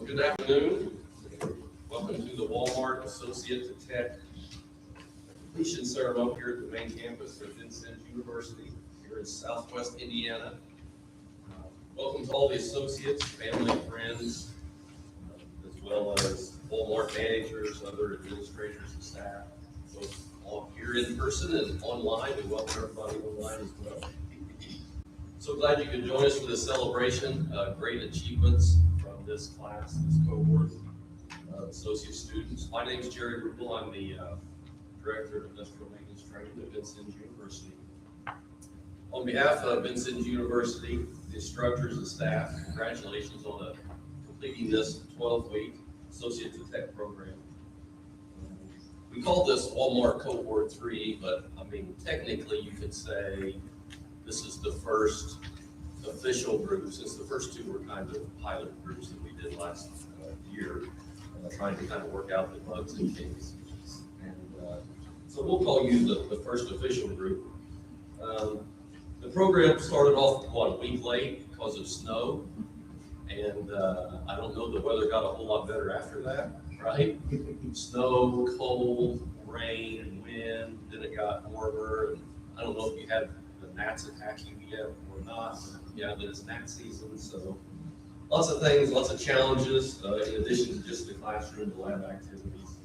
Good afternoon. Welcome to the Walmart Associate to Tech completion ceremony here at the main campus of Vincennes University here in Southwest Indiana. Welcome to all the associates, family, friends, as well as Walmart managers, other administrators and staff, both all here in person and online. We welcome everybody online as well. So glad you could join us for this celebration. Great achievements from this class, this cohort of associate students. My name is Jerry Ruble. I'm the Director of Industrial Maintenance Training at Vincennes University. On behalf of Vincennes University, the instructors and staff, congratulations on completing this 12-week Associate to Tech program. We call this Walmart Cohort 3, but I mean, technically you could say this is the first official group, since the first two were kind of pilot groups that we did last year, trying to kind of work out the bugs and kinks. And so we'll call you the first official group. The program started off, a week late because of snow. And I don't know, the weather got a whole lot better after that, right? Snow, cold, rain, and wind, then it got warmer. And I don't know if you had the gnats attacking you yet or not. Yeah, but it's gnat season, so lots of things, lots of challenges, in addition to just the classroom, the lab activities.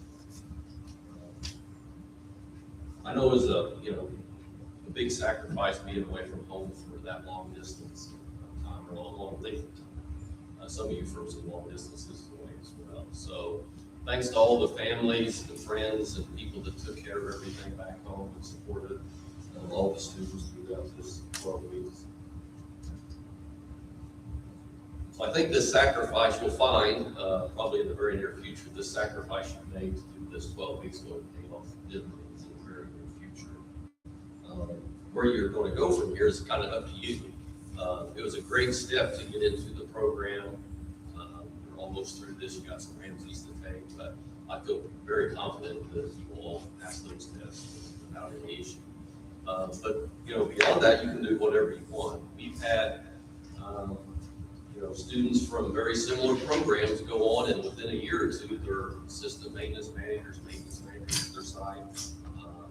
I know it was a big sacrifice being away from home for that long distance time, or long length of time. Some of you from some long distances away as well. So thanks to all the families and friends and people that took care of everything back home and supported all the students throughout this 12 weeks. So I think this sacrifice you'll find, probably in the very near future, this sacrifice you made to do this 12 weeks will pay off dividends in the very near future. Where you're going to go from here is kind of up to you. It was a great step to get into the program. We're almost through this. You got some Ramses to take, but I feel very confident that you will all pass those tests without any issue. But beyond that, you can do whatever you want. We've had students from very similar programs go on, and within a year or two, they're assistant maintenance managers at their site.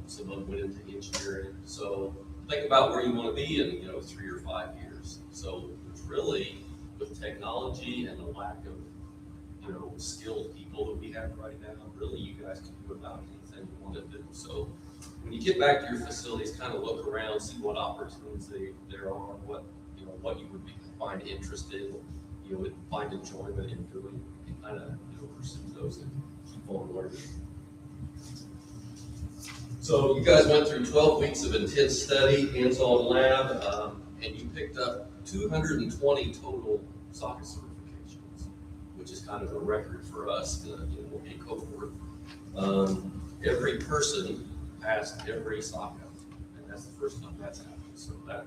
Some of them went into engineering. So think about where you want to be in 3 or 5 years. So it's really, with technology and the lack of skilled people that we have right now, really you guys can do about anything you want to do. So when you get back to your facilities, kind of look around, see what opportunities there are, what you would find interested, find enjoyment in doing, and kind of pursue those and keep on learning. So you guys went through 12 weeks of intense study, hands-on lab, and you picked up 220 total socket certifications, which is kind of a record for us in a cohort. Every person passed every socket, and that's the first time that's happened. So that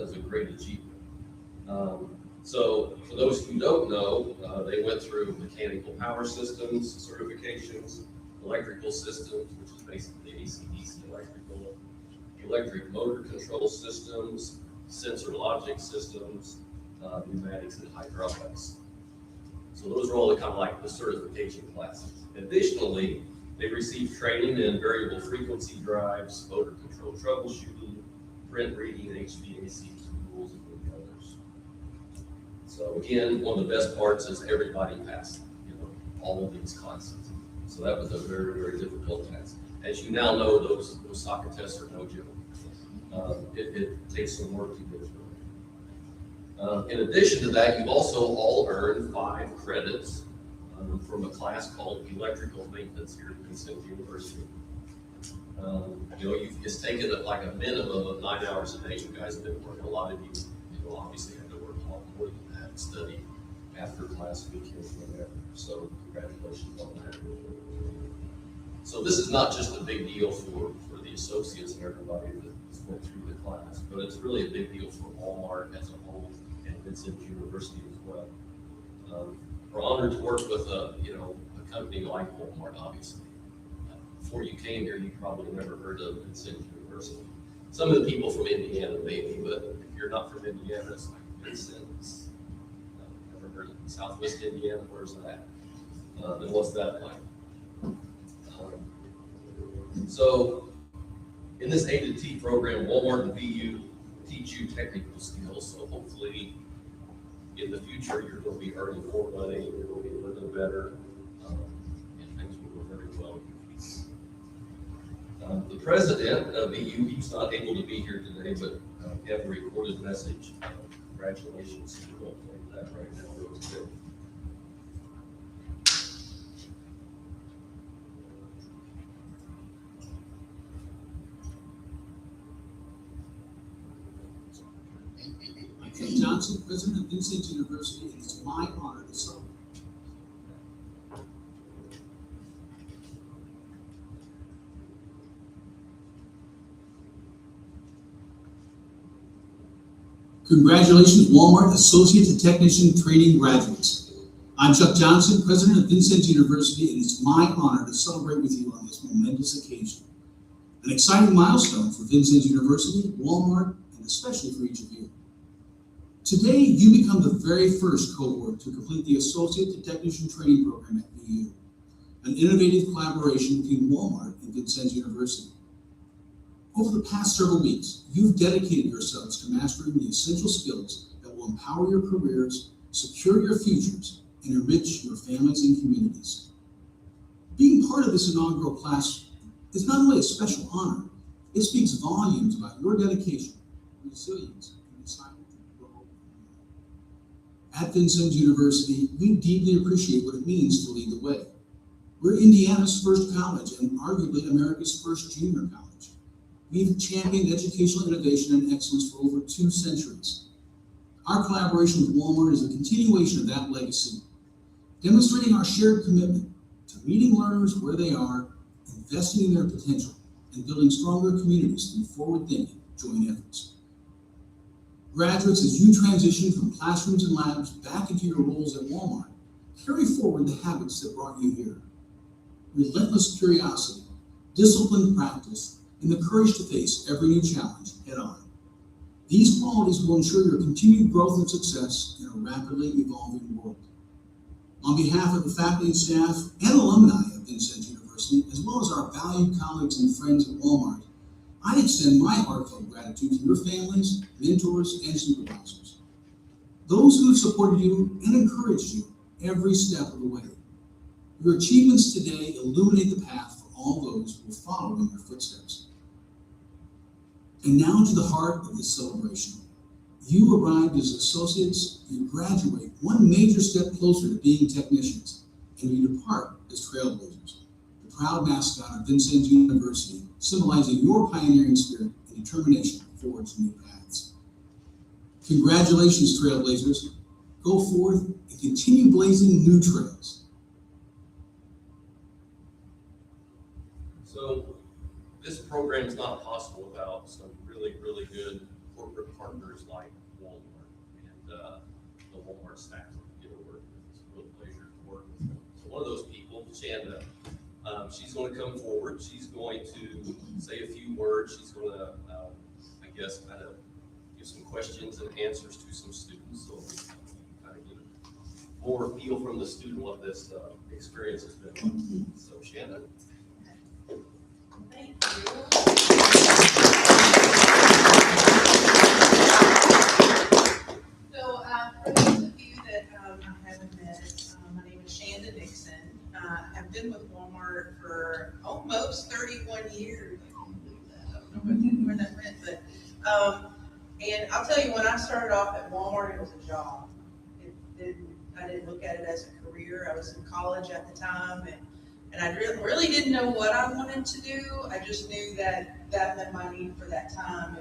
is a great achievement. So for those who don't know, they went through mechanical power systems certifications, electrical systems, which is basically AC/DC electrical, electric motor control systems, sensor logic systems, pneumatics, and hydraulics. So those are all the kind of like the certification classes. Additionally, they received training in variable frequency drives, motor control troubleshooting, print reading, HVAC tools, and many others. So again, one of the best parts is everybody passed, all of these classes. So that was a very, very difficult task. As you now know, those socket tests are no joke. It takes some work to get through. In addition to that, you also all earned 5 credits from a class called Electrical Maintenance here at Vincennes University. It's taken like a minimum of 9 hours a day. You guys have been working. A lot of you, obviously had to work a lot more than that and study after class weekends and whatever. So congratulations on that. So this is not just a big deal for the associates and everybody that went through the class, but it's really a big deal for Walmart as a whole and Vincennes University as well. We're honored to work with a company like Walmart, obviously. Before you came here, you probably never heard of Vincennes University. Some of the people from Indiana maybe, but if you're not from Indiana, it's like Vincennes. Never heard of it. Southwest Indiana, where's that? And what's that like? So in this A2T program, Walmart and VU teach you technical skills. So hopefully in the future, you're going to be earning more money, you're going to be living better, and things will go very well. The president of VU, he's not able to be here today, but we have a recorded message. Congratulations. We're going to play that right now real quick. Kendall Johnson, president of Vincennes University, and it's my honor to celebrate. Congratulations, Walmart Associate and Technician Training graduates. I'm Chuck Johnson, president of Vincennes University, and it's my honor to celebrate with you on this momentous occasion. An exciting milestone for Vincennes University, Walmart, and especially for each of you. Today, you become the very first cohort to complete the Associate to Technician Training Program at VU, an innovative collaboration between Walmart and Vincennes University. Over the past several weeks, you've dedicated yourselves to mastering the essential skills that will empower your careers, secure your futures, and enrich your families and communities. Being part of this inaugural class is not only a special honor, it speaks volumes about your dedication, resilience, and desire to grow. At Vincennes University, we deeply appreciate what it means to lead the way. We're Indiana's first college and arguably America's first junior college. We've championed educational innovation and excellence for over 2 centuries. Our collaboration with Walmart is a continuation of that legacy, demonstrating our shared commitment to meeting learners where they are, investing in their potential, and building stronger communities through forward-thinking joint efforts. Graduates, as you transition from classrooms and labs back into your roles at Walmart, carry forward the habits that brought you here. Relentless curiosity, disciplined practice, and the courage to face every new challenge head-on. These qualities will ensure your continued growth and success in a rapidly evolving world. On behalf of the faculty and staff and alumni of Vincennes University, as well as our valued colleagues and friends at Walmart, I extend my heartfelt gratitude to your families, mentors, and supervisors. Those who have supported you and encouraged you every step of the way. Your achievements today illuminate the path for all those who will follow in your footsteps. And now to the heart of this celebration. You arrived as associates, you graduate one major step closer to being technicians, and you depart as trailblazers, the proud mascot of Vincennes University, symbolizing your pioneering spirit and determination to forge new paths. Congratulations, trailblazers. Go forth and continue blazing new trails. So this program is not possible without some really, really good corporate partners like Walmart and the Walmart staff that you get to work with. It's a real pleasure to work with them. So one of those people, Shanda, she's going to come forward. She's going to say a few words. She's going to, I guess, kind of give some questions and answers to some students. So kind of get more feel from the student what this experience has been like. So Shanda. Thank you. So for those of you that I haven't met, my name is Shanda Nickson. I've been with Walmart for almost 31 years. I can't believe that. I don't know where that went, but and I'll tell you, when I started off at Walmart, it was a job. I didn't look at it as a career. I was in college at the time, and I really didn't know what I wanted to do. I just knew that met my need for that time.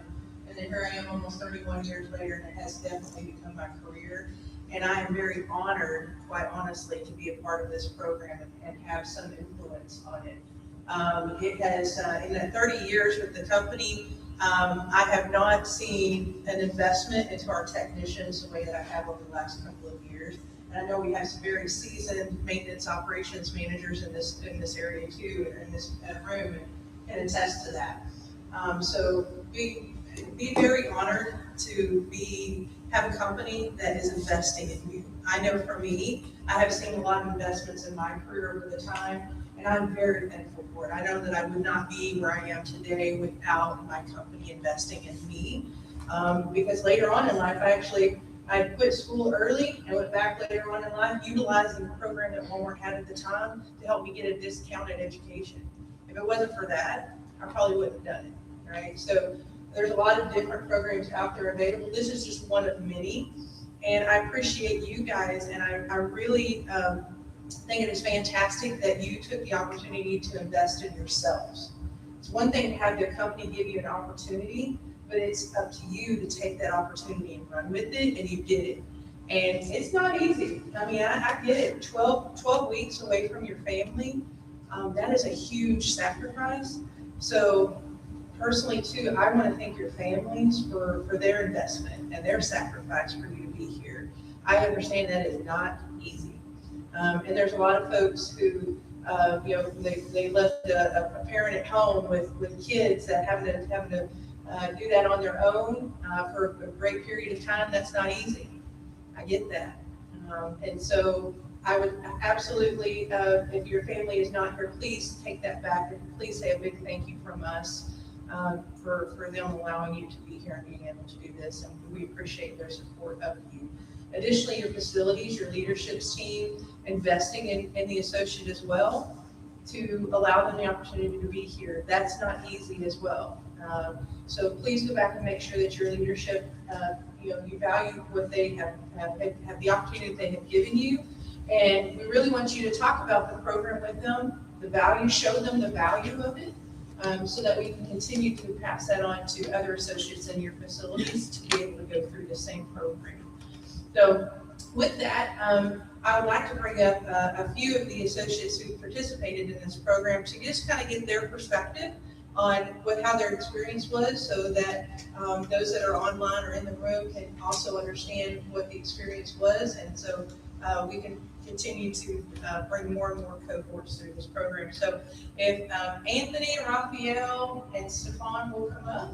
And then here I am almost 31 years later, and it has definitely become my career. And I am very honored, quite honestly, to be a part of this program and have some influence on it. It has, in the 30 years with the company, I have not seen an investment into our technicians the way that I have over the last couple of years. And I know we have some very seasoned maintenance operations managers in this area too, in this room, and attest to that. So be very honored to have a company that is investing in you. I know for me, I have seen a lot of investments in my career over the time, and I'm very thankful for it. I know that I would not be where I am today without my company investing in me. Because later on in life, I quit school early and went back later on in life, utilizing the program that Walmart had at the time to help me get a discounted education. If it wasn't for that, I probably wouldn't have done it, right? So there's a lot of different programs out there available. This is just one of many. And I appreciate you guys, and I really think it is fantastic that you took the opportunity to invest in yourselves. It's one thing to have the company give you an opportunity, but it's up to you to take that opportunity and run with it, and you did it. And it's not easy. I mean, I get it. 12 weeks away from your family, that is a huge sacrifice. So personally too, I want to thank your families for their investment and their sacrifice for you to be here. I understand that is not easy. And there's a lot of folks who, they left a parent at home with kids that having to do that on their own for a great period of time. That's not easy. I get that. And so I would absolutely, if your family is not here, please take that back and please say a big thank you from us for them allowing you to be here and being able to do this. And we appreciate their support of you. Additionally, your facilities, your leadership team, investing in the associate as well to allow them the opportunity to be here. That's not easy as well. So please go back and make sure that your leadership, you value what they have the opportunity that they have given you. And we really want you to talk about the program with them, the value, show them the value of it, so that we can continue to pass that on to other associates in your facilities to be able to go through the same program. So with that, I would like to bring up a few of the associates who participated in this program to just kind of get their perspective on how their experience was, so that those that are online or in the room can also understand what the experience was. And so we can continue to bring more and more cohorts through this program. So if Anthony, Raphael, and Stefan will come up.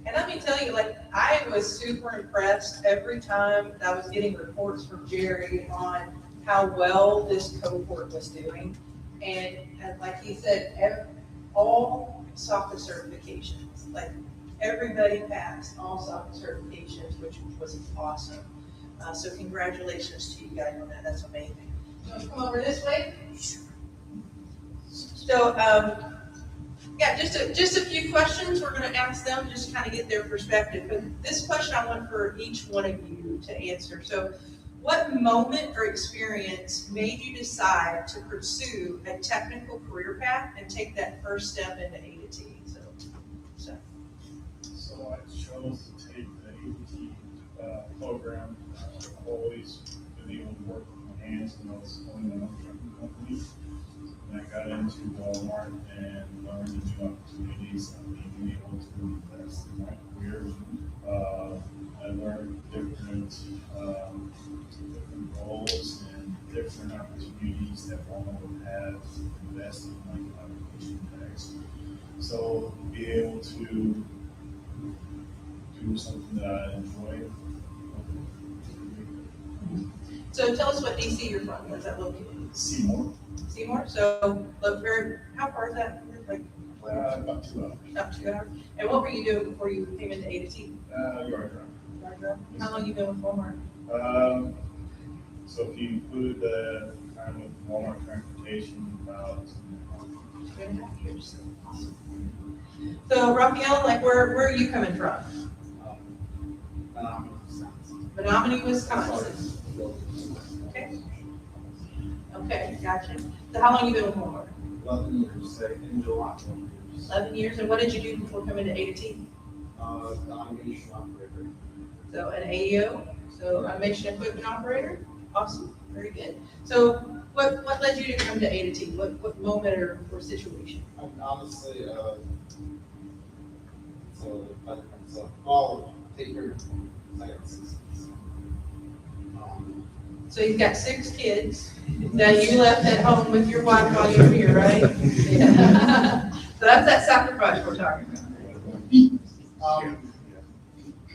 And let me tell you, I was super impressed every time I was getting reports from Jerry on how well this cohort was doing. And like he said, all SOCA certifications, everybody passed all SOCA certifications, which was awesome. So congratulations to you guys on that. That's amazing. You want to come over this way? So, yeah, just a few questions we're going to ask them, just to kind of get their perspective. But this question I want for each one of you to answer. So what moment or experience made you decide to pursue a technical career path and take that first step into A2T? So I chose to take the A2T program. I've always been able to work with my hands when I was owning my own trucking company. And I got into Walmart and learned the new opportunities and being able to invest in my career. I learned different roles and different opportunities that Walmart would have to invest in, like application tax. So be able to do something that I enjoy. So tell us what DC you're from. Where's that located? Seymour. Seymour. So how far is that? About 2 hours. About 2 hours. And what were you doing before you came into A2T? Yard driver. How long you been with Walmart? So if you include the time with Walmart transportation, about 2.5 years. Awesome. So Raphael, where are you coming from? Menominee, Wisconsin. Okay. Okay, gotcha. So how long you been with Walmart? 11 years, in July. 11 years. And what did you do before coming to A2T? Automation operator. So an AEO, so automation equipment operator. Awesome, very good. So what led you to come to A2T? What moment or situation? Honestly, all paper type systems. So you've got 6 kids that you left at home with your wife while you were here, right? Yeah. So that's that sacrifice we're talking about.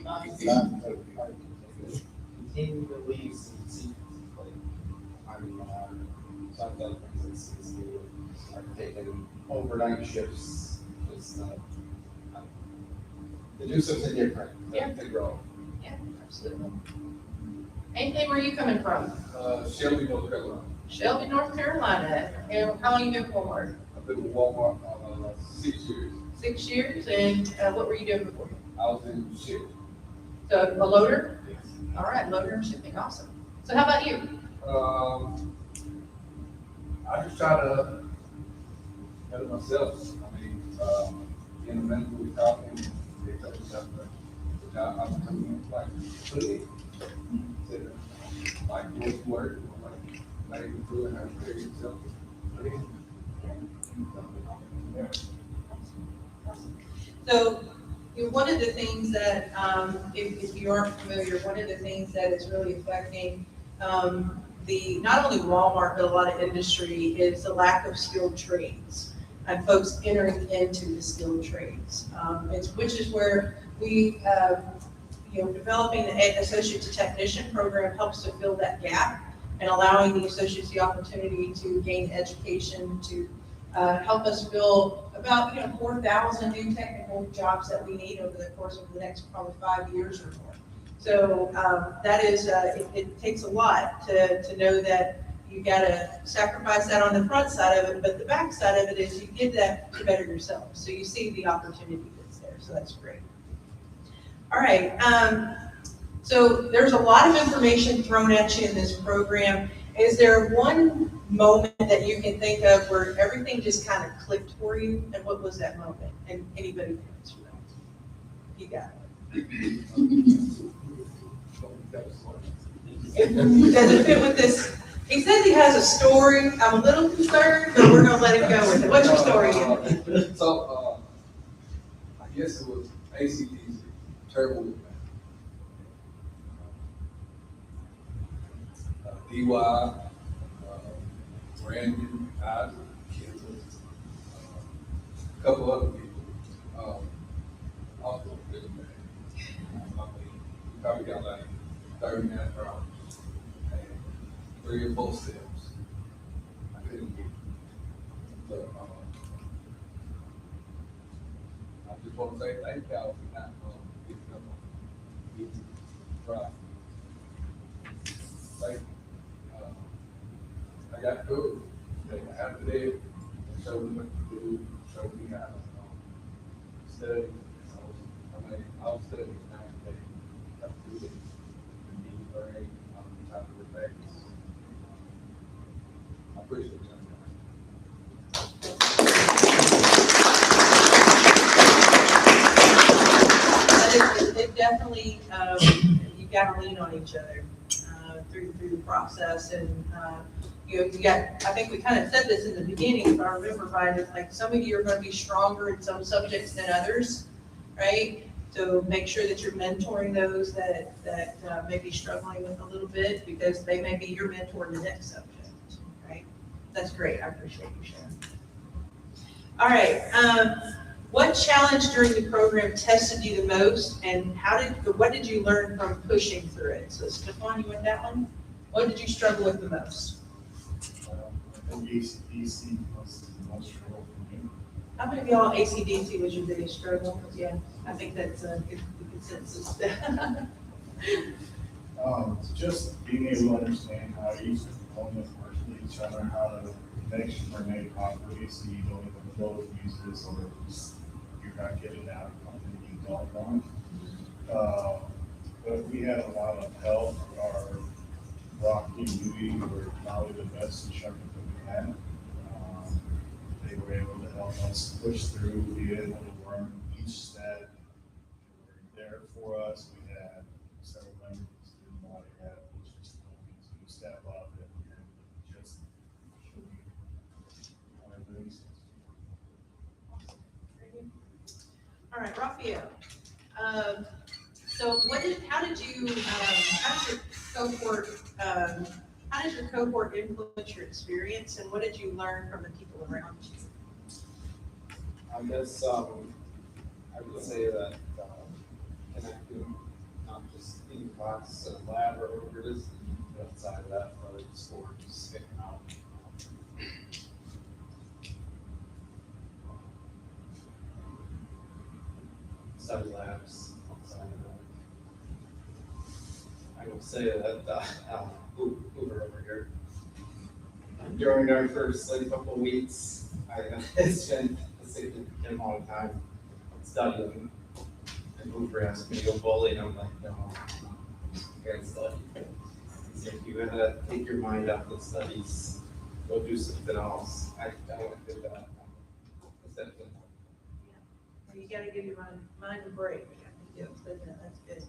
Not exactly. Continue to leave some secrets, like, I mean, so I've done things I've taken overnight shifts, just, to do something different, Yeah. to grow. Yeah, absolutely. Anything, where are you coming from? Shelby, North Carolina. Shelby, North Carolina. And how long you been with Walmart? I've been with Walmart, 6 years. 6 years, and what were you doing before? I was in shift. So a loader? Yes. All right, loader and shipping, awesome. So how about you? I just try to better myself. I mean, in the medical department, they tell me something. I'm coming in like, really, like work, like improving how to carry yourself. So, one of the things that, if you aren't familiar, one of the things that is really affecting not only Walmart, but a lot of industry is the lack of skilled trades and folks entering into the skilled trades. Which is where we, developing the associate to technician program helps to fill that gap and allowing the associates the opportunity to gain education to help us fill about 4,000 new technical jobs that we need over the course of the next probably 5 years or more. So that is, it takes a lot to know that you got to sacrifice that on the front side of it, but the back side of it is you did that to better yourself. So you see the opportunity that's there. So that's great. All right. So there's a lot of information thrown at you in this program. Is there one moment that you can think of where everything just kind of clicked for you? And what was that moment? And anybody can answer that. You got it. Does it fit with this? He says he has a story. I'm a little concerned, but we're gonna let it go with it. What's your story? So, I guess it was ACDC, Turbo. DY, Brandon, Isaac, Kendall, a couple other people. Also, really bad. I mean, we probably got like 30 minute rounds and 3 or 4 steps. I couldn't get it. But, I just want to say thank y'all for not giving up on me. Try. Like, I got good. After that, they showed me what to do, showed me how to study. I was studying 9 days. I do it. And being very on top of the facts. I appreciate you. It definitely, you've got to lean on each other through the process. And, you got, I think we kind of said this in the beginning, if I remember right, it's like some of you are going to be stronger in some subjects than others, right? So make sure that you're mentoring those that may be struggling with a little bit, because they may be your mentor in the next subject, right? That's great. I appreciate you sharing. All right. What challenge during the program tested you the most, and what did you learn from pushing through it? So Stefan, you want that one? What did you struggle with the most? I think ACDC was the most struggle for me. How many of y'all ACDC was your biggest struggle? Yeah, I think that's a good consensus. Just being able to understand how each component works with each other, how the connections are made properly, so you don't even both use this, or you're not getting out something you don't want. But we had a lot of help. Our Rocky and Hubie were probably the best instructors that we had. They were able to help us push through, be able to learn each step. They were there for us. We had several members of the student body that was just willing to step up and just show me how to do things. All right, Raphael. So how did your cohort how does your cohort influence your experience, and what did you learn from the people around you? I guess, I would say that, connecting, not just in class and lab or whatever it is, but outside of that, for the sport, just sticking out. Study labs outside of that. I will say that, Hoover over here, during our first like couple of weeks, I spent a significant amount of time studying. And Hoover asked me to go bowling, I'm like, no, I can't study. He said, you gotta take your mind off the studies, go do something else. I went to that. You gotta give your mind a break. Yeah, that's good.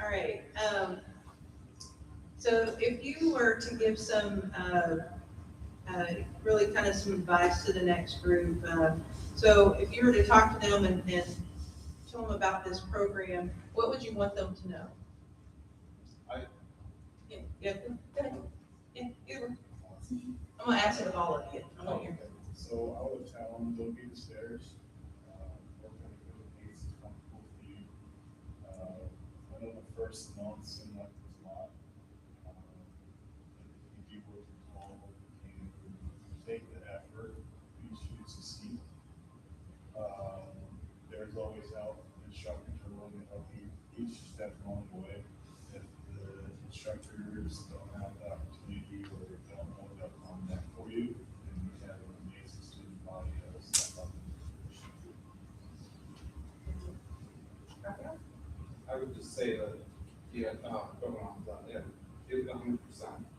All right, so if you were to give some, really kind of some advice to the next group, so if you were to talk to them and tell them about this program, what would you want them to know? Yeah, go ahead. Yeah, I'm gonna ask it of all of you. I want your. So I would tell them, don't be the stairs. Work on the pace is comfortable for you. I know the first month seemed like it was a lot. If you work hard and take the effort, you should succeed. There's always help. Instructors are willing to help you each step along the way. If the instructors don't have the opportunity or they don't know that on that for you, then you have an amazing student body that will step up. I would just say that, yeah, going on that, yeah, give 100%,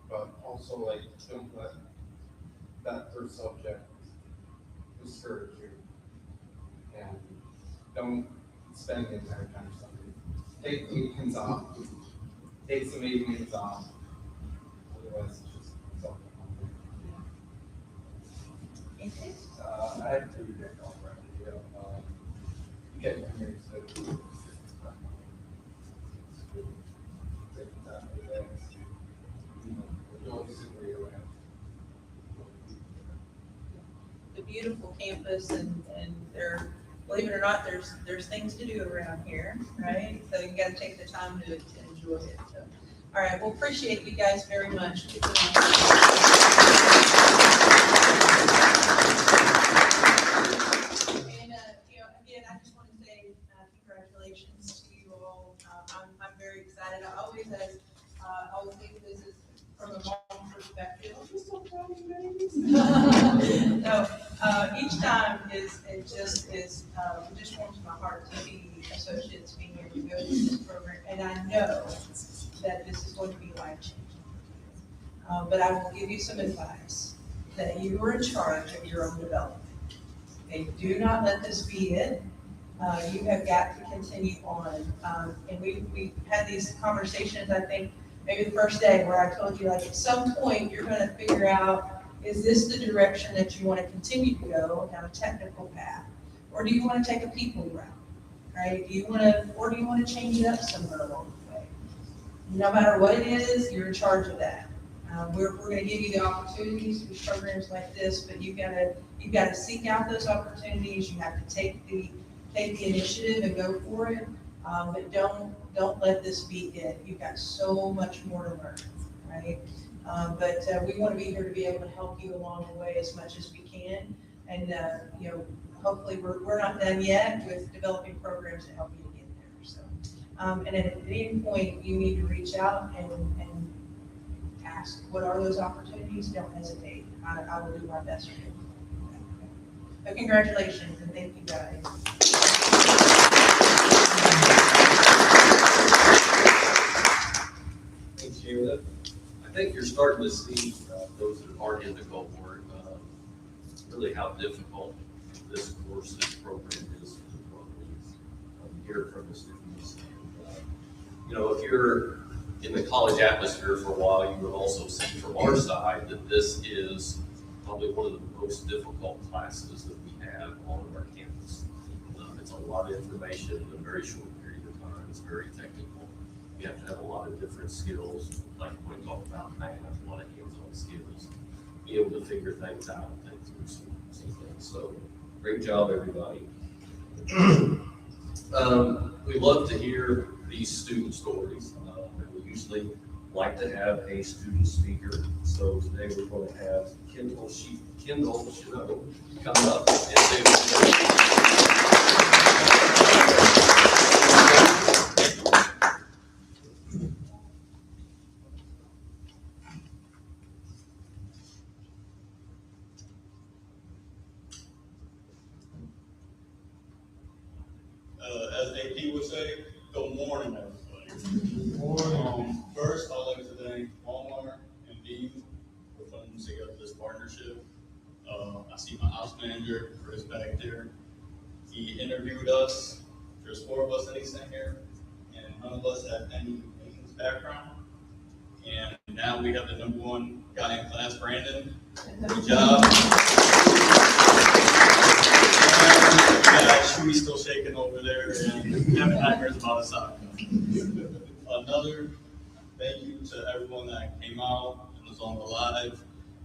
but also like, don't let that first subject discourage you. And don't spend the entire time studying. Take the weekends off, take some evenings off, otherwise it's just something. I had to get already, you get memories that The beautiful campus and there, believe it or not, there's things to do around here, right? So you gotta take the time to enjoy it. So, all right, well, appreciate you guys very much. And, again, I just want to say congratulations to you all. I'm very excited. I always think this is from a mom perspective. I'm just so proud of you, babies. No, each time it just warms my heart to see associates being able to go through this program, and I know that this is going to be life-changing. But I will give you some advice, that you are in charge of your own development. Okay, do not let this be it. You have got to continue on. And we had these conversations, I think, maybe the first day where I told you, like, at some point, you're gonna figure out, is this the direction that you want to continue to go down a technical path? Or do you want to take a people route, right? Do you want to change it up somewhere along the way? No matter what it is, you're in charge of that. We're going to give you the opportunities with programs like this, but you've got to seek out those opportunities. You have to take the initiative and go for it. But don't let this be it. You've got so much more to learn, right? But we want to be here to be able to help you along the way as much as we can. And hopefully we're not done yet with developing programs to help you to get there. So, and at any point you need to reach out and ask, what are those opportunities? Don't hesitate. I will do my best for you. But congratulations and thank you guys. Thanks, Shanda. I think you're starting to see, those that aren't in the cohort, really how difficult this course, this program is for the programs. Hear from the students. If you're in the college atmosphere for a while, you would also see from our side that this is probably one of the most difficult classes that we have on our campus. It's a lot of information in a very short period of time. It's very technical. You have to have a lot of different skills, like we talked about math, a lot of be able to figure things out and think through some things. So great job, everybody. We love to hear these student stories. And we usually like to have a student speaker. So today we're going to have Kendall Cinotte come up and say. As AP would say, good morning, everybody. First, I'd like to thank Walmart and Dean for putting together this partnership. I see my ops manager, Chris, back there. He interviewed us. There's 4 of us that he's in here, and none of us have any maintenance background. And now we have the #1 guy in class, Brandon. Good job. Yeah, Hubie's still shaking over there and having nightmares about his soccer. Another thank you to everyone that came out and was on the live.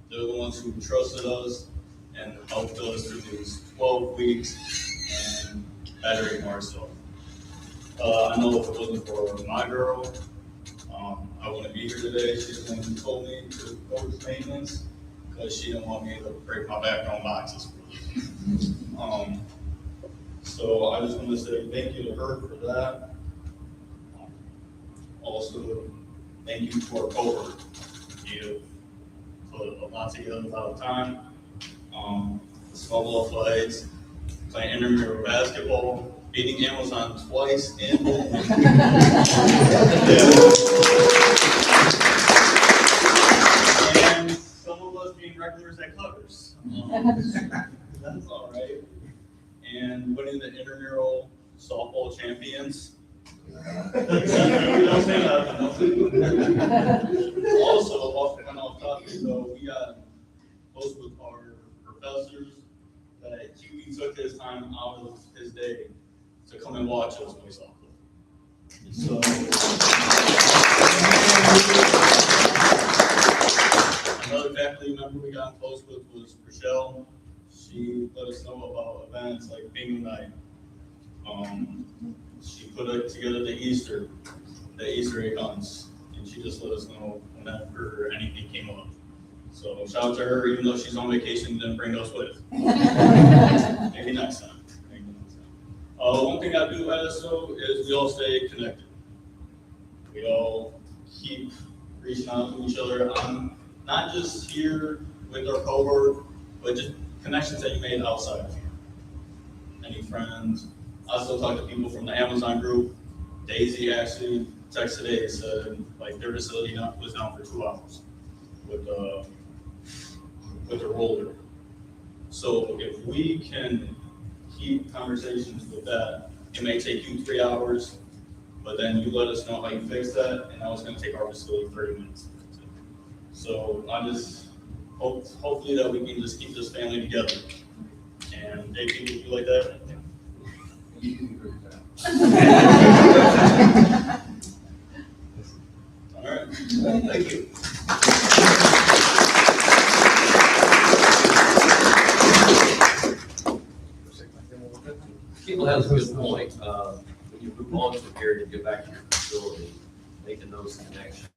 They're the ones who trusted us and helped us through these 12 weeks and bettering ourselves. I know if it wasn't for my girl, I wouldn't be here today. She's the one who told me to coach maintenance because she didn't want me to break my back on boxes. So I just want to say thank you to her for that. Also, thank you to our cohort. You put a lot together without time. Snowball fights, playing intramural basketball, beating Amazon twice in and some of us being regulars at Covers. That's all right. And winning the intramural softball champions. Don't say that. Also, off topic, so we got close with our professors that Hubie took his time out of his day to come and watch us play softball. So another faculty member we got close with was Rochelle. She let us know about events like bingo night. She put together the Easter egg hunts, and she just let us know whenever anything came up. So shout out to her, even though she's on vacation, didn't bring us with. Maybe next time. One thing I do ask though is we all stay connected. We all keep reaching out to each other. I'm not just here with our cohort, but just connections that you made outside of here. Any friends? I still talk to people from the Amazon group. Daisy actually texted today and said like their facility was down for 2 hours with the roller. So if we can keep conversations with that, it may take you 3 hours, but then you let us know how you fix that, and now it's going to take our facility 30 minutes. So I just hopefully that we can just keep this family together. And AP, would you like that? You can agree with that. All right. Thank you. Kendall has a good point. When you move on from here and get back to your facility, making those connections.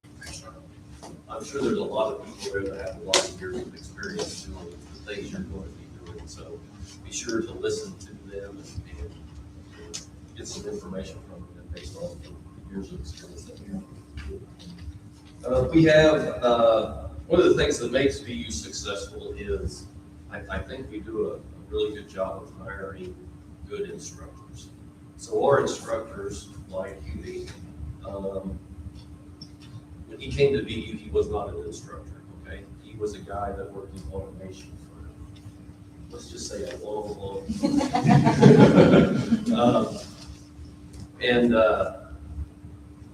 I'm sure there's a lot of people there that have a lot of years of experience doing the things you're going to be doing. So be sure to listen to them and get some information from them based on the years of experience that you have. We have, one of the things that makes VU successful is I think we do a really good job of hiring good instructors. So our instructors, like Hubie, when he came to VU, he was not an instructor, okay? He was a guy that worked in automation for, let's just say a long time.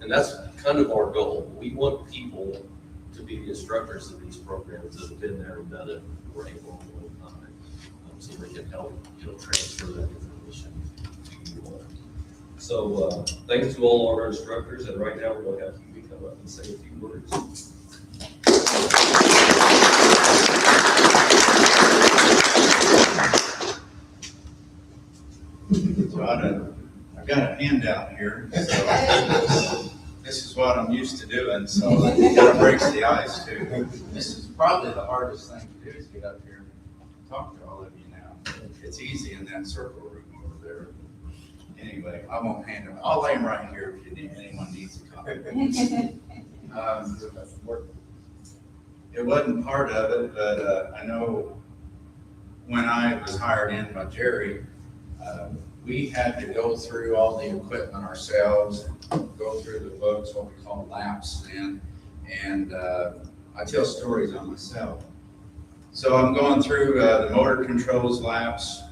And that's kind of our goal. We want people to be the instructors of these programs that have been there and done it for a long time, so they can help, transfer that information to you all. So thanks to all our instructors, and right now we're going to have Hubie come up and say a few words. got a handout here, so this is what I'm used to doing, so it kind of breaks the ice too. This is probably the hardest thing to do is get up here and talk to all of you now. It's easy in that circle room over there. Anyway, I won't hand them. I'll lay them right here if anyone needs a copy. It wasn't part of it, but I know when I was hired in by Jerry, we had to go through all the equipment ourselves, and go through the books, what we call laps, and I tell stories on myself. So I'm going through the motor controls laps,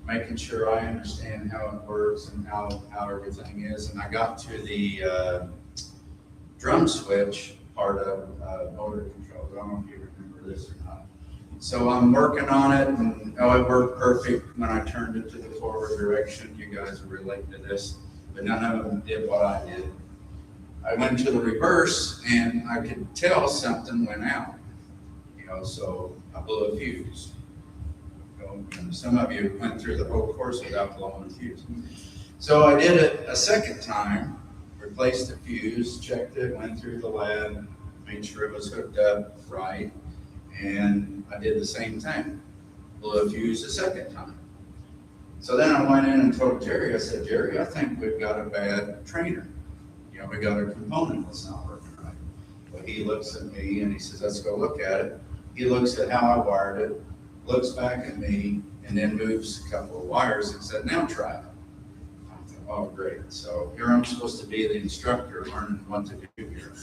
making sure I understand how it works and how everything is. And I got to the drum switch part of motor controls. I don't know if you remember this or not. So I'm working on it, and it worked perfect when I turned it to the forward direction. You guys are relating to this, but none of them did what I did. I went to the reverse, and I could tell something went out. So I blew a fuse. Some of you went through the whole course without blowing a fuse. So I did it a second time, replaced the fuse, checked it, went through the lab, made sure it was hooked up right, and I did the same thing, blew a fuse a second time. So then I went in and told Jerry, I said, Jerry, I think we've got a bad trainer. We got a component that's not working right. Well, he looks at me and he says, let's go look at it. He looks at how I wired it, looks back at me, and then moves a couple of wires and said, now try it. I thought, oh, great. So here I'm supposed to be the instructor learning what to do here.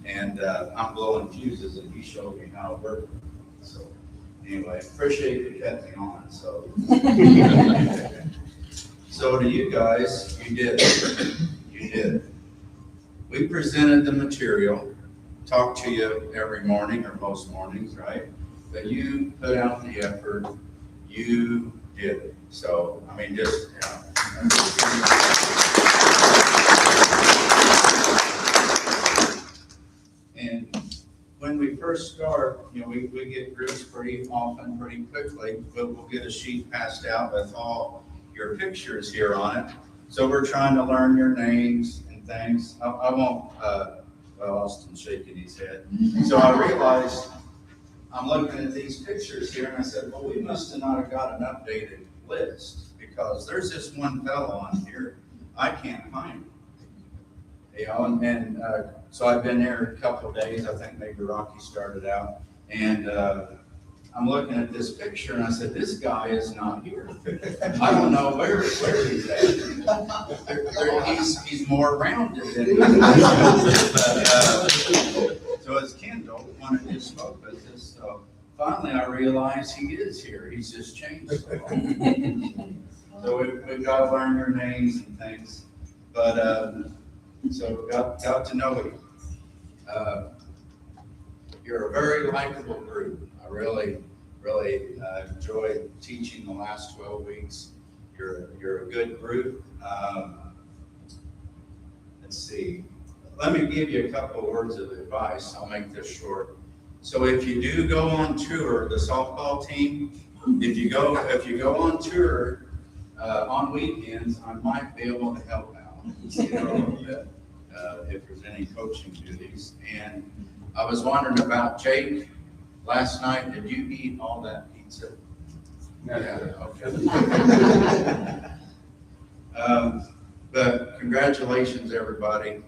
And I'm blowing fuses, and he showed me how it worked. So anyway, appreciate you catching on. So, so to you guys, you did. You did. We presented the material, talked to you every morning or most mornings, right? But you put out the effort, you did it. So, I mean, just, And when we first start, we get groups pretty often, pretty quickly, but we'll get a sheet passed out with all your pictures here on it. So we're trying to learn your names and things. I won't, well, Austin's shaking his head. So I realized I'm looking at these pictures here, and I said, well, we must have not have got an updated list, because there's this one fellow on here, I can't find him. And so I've been there a couple of days. I think maybe Rocky started out, and I'm looking at this picture, and I said, this guy is not here. I don't know where he's at. He's more rounded than so it's Kendall, one of his focuses. So finally I realized he is here. He's just changed so long. So we've got to learn your names and things. But so got to know you. You're a very likable group. I really enjoyed teaching the last 12 weeks. You're a good group. Let's see. Let me give you a couple of words of advice. I'll make this short. So if you do go on tour, the softball team, if you go on tour on weekends, I might be able to help out a little bit if there's any coaching duties. And I was wondering about Jake. Last night, did you eat all that pizza? Yeah, okay. But congratulations, everybody.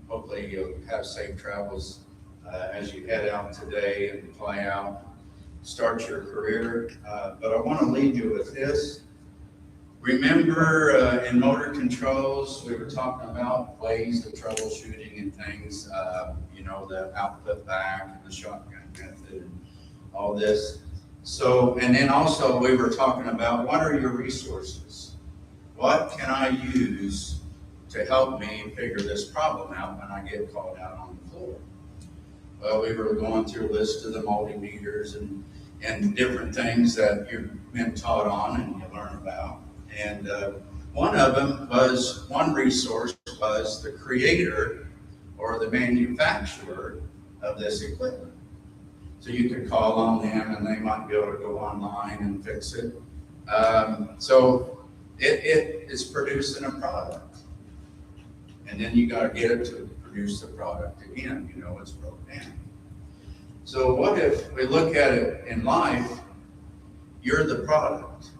Hopefully you'll have safe travels as you head out today and fly out, start your career. But I want to leave you with this. Remember, in motor controls, we were talking about ways of troubleshooting and things, the output back and the shotgun method and all this. So, and then also we were talking about what are your resources? What can I use to help me figure this problem out when I get called out on the floor? Well, we were going through a list of the multimeters and different things that you've been taught on and you learn about. And one resource was the creator or the manufacturer of this equipment. So you could call on them and they might be able to go online and fix it. So it is producing a product. And then you gotta get it to produce the product again, you know, it's broke down. So what if we look at it in life, you're the product.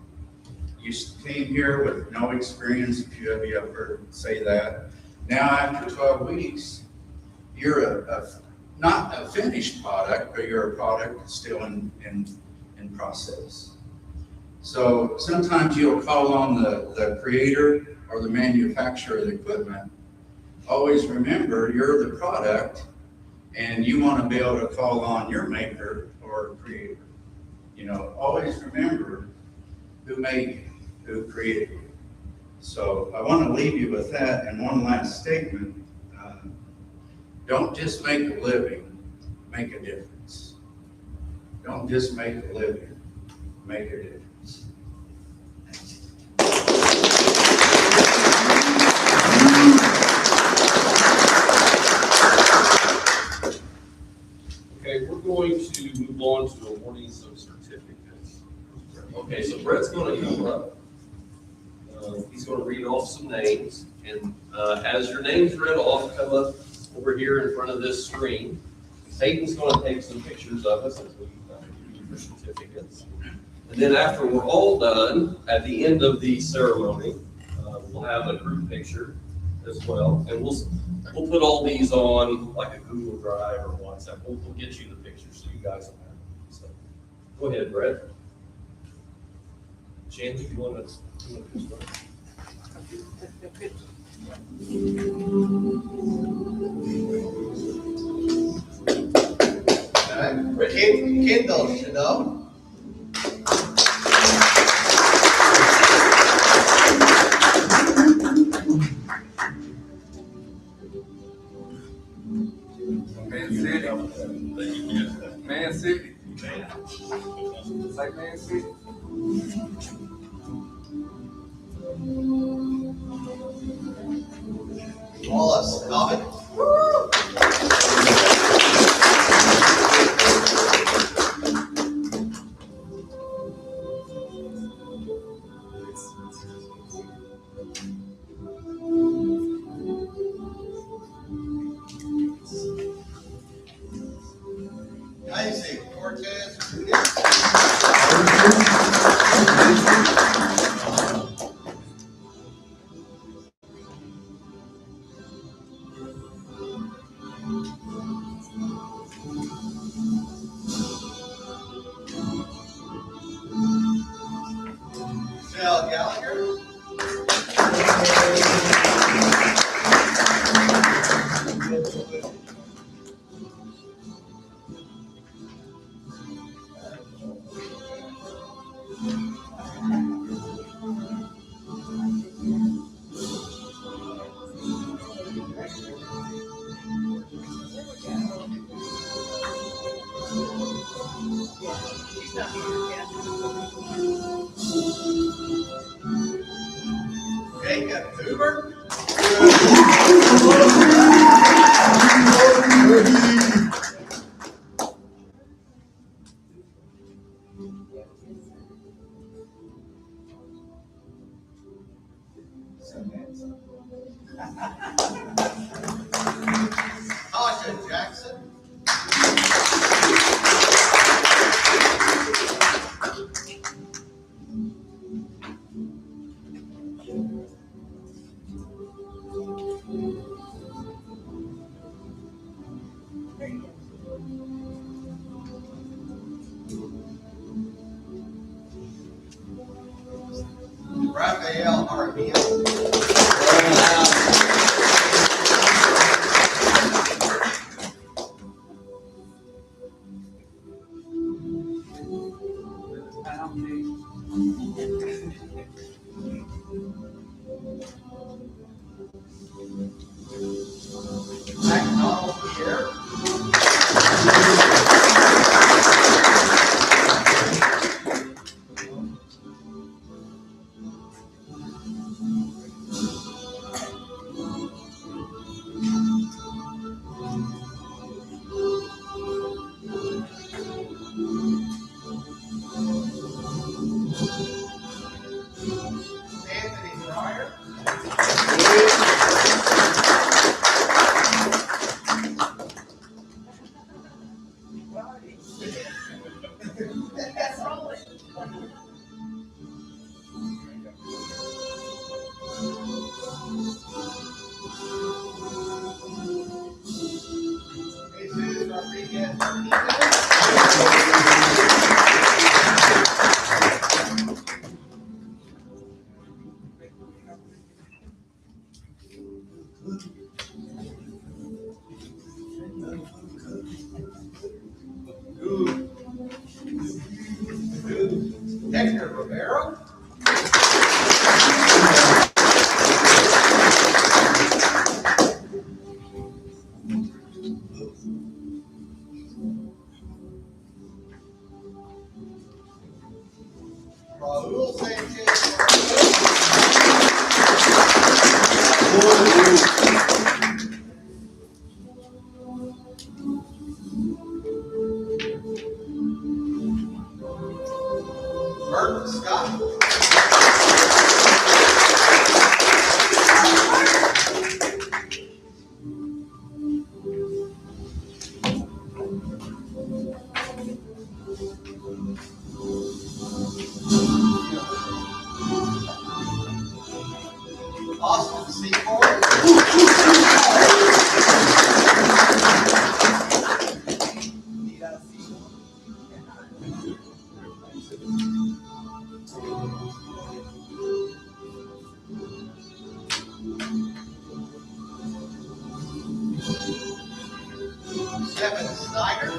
You came here with no experience, if you have ever say that. Now after 12 weeks, you're not a finished product, but you're a product that's still in process. So sometimes you'll call on the creator or the manufacturer of the equipment. Always remember, you're the product, and you want to be able to call on your maker or creator. You know, always remember who made you, who created you. So I want to leave you with that, and one last statement. Don't just make a living, make a difference. Don't just make a living, make a difference. Okay, we're going to move on to awarding some certificates. Okay, so Brett's gonna come up. He's gonna read off some names, and as your name's read off, come up over here in front of this screen. Hayden's gonna take some pictures of us as we do your certificates. And then after we're all done, at the end of the ceremony, we'll have a group picture as well. And we'll put all these on like a Google Drive or WhatsApp. We'll get you the pictures so you guys will have them. So, go ahead, Brett. Shanda, you want to start? Kendall, Shanda. Man City. Like Man City. Wallace, Cobbin. Isaac Cortez. Michelle Gallagher. She's not here yet. Jacob Hoover. Tasha Jackson. Raphael Armia. McDonald Pierre. Rodriguez. Dexter Rivera. Raul Sanchez. Burton Scott. Austin Seymour. Kevin Snyder.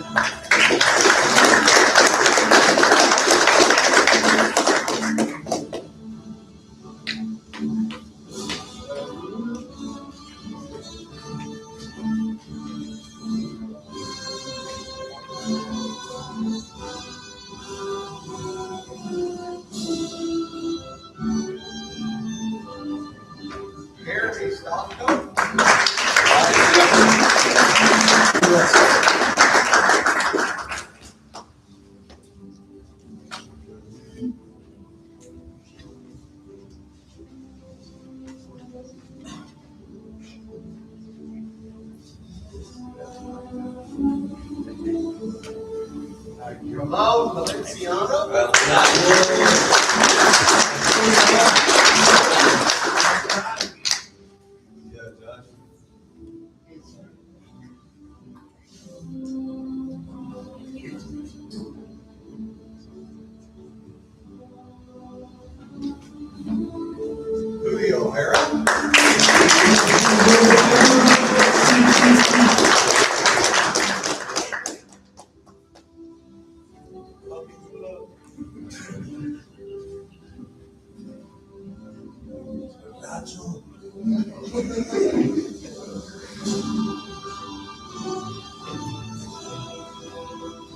Jeremy Stockton. Ramon Valenciano. Hubie O'Hara.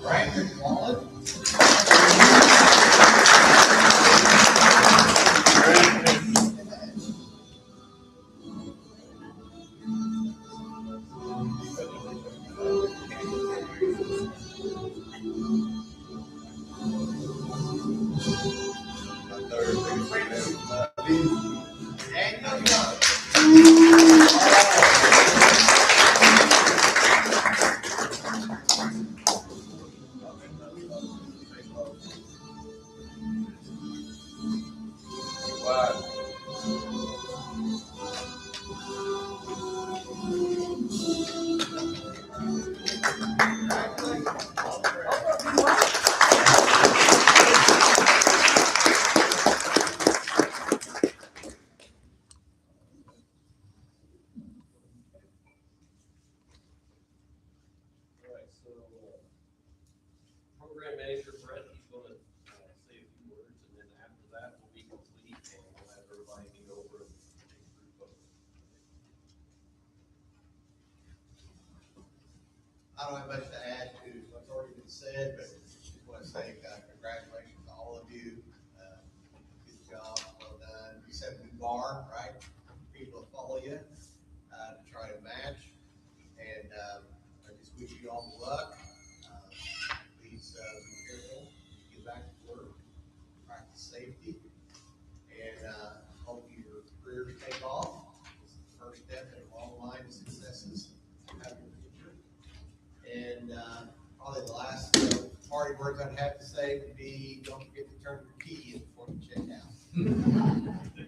Brandon Holland. Daniel Young. All right, so, program manager Brett, he's gonna, say a few words, and then after that, we'll be complete, and we'll have everybody meet over and take a group photo. I don't have much to add to what's already been said, but just want to say congratulations to all of you. Good job, well done. You set a new bar, right? People will follow you to try to match. And I just wish you all the luck. Please be careful, get back to work, practice safety, and hope your careers take off. It's the first step in a long line of successes. Have your future. And probably the last party words I'd have to say would be, don't forget to turn your key in before you check out.